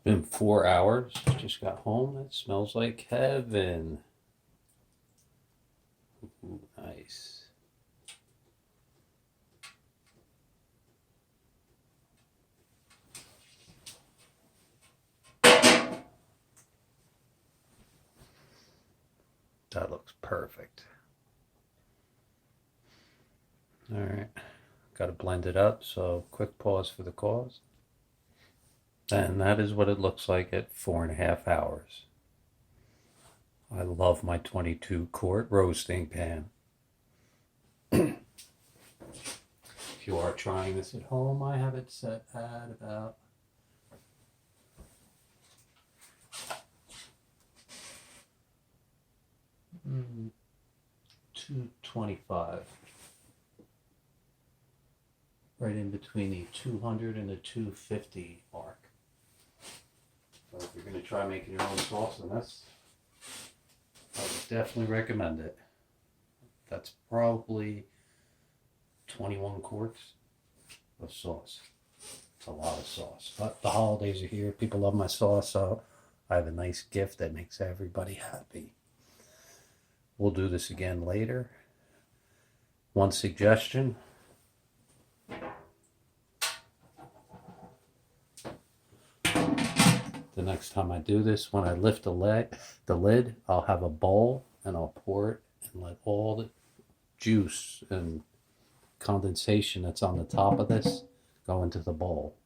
Been 4 hours. Just got home. It smells like heaven. Ooh, nice. That looks perfect. All right. Got to blend it up. So quick pause for the cause. And that is what it looks like at 4.5 hours. I love my 22 quart roasting pan. If you are trying this at home, I have it set at about 225. Right in between the 200 and the 250 mark. So if you're going to try making your own sauce in this, I would definitely recommend it. That's probably 21 quarts of sauce. It's a lot of sauce. But the holidays are here. People love my sauce, so I have a nice gift that makes everybody happy. We'll do this again later. One suggestion. The next time I do this, when I lift the lid, I'll have a bowl and I'll pour it and let all the juice and condensation that's on the top of this go into the bowl.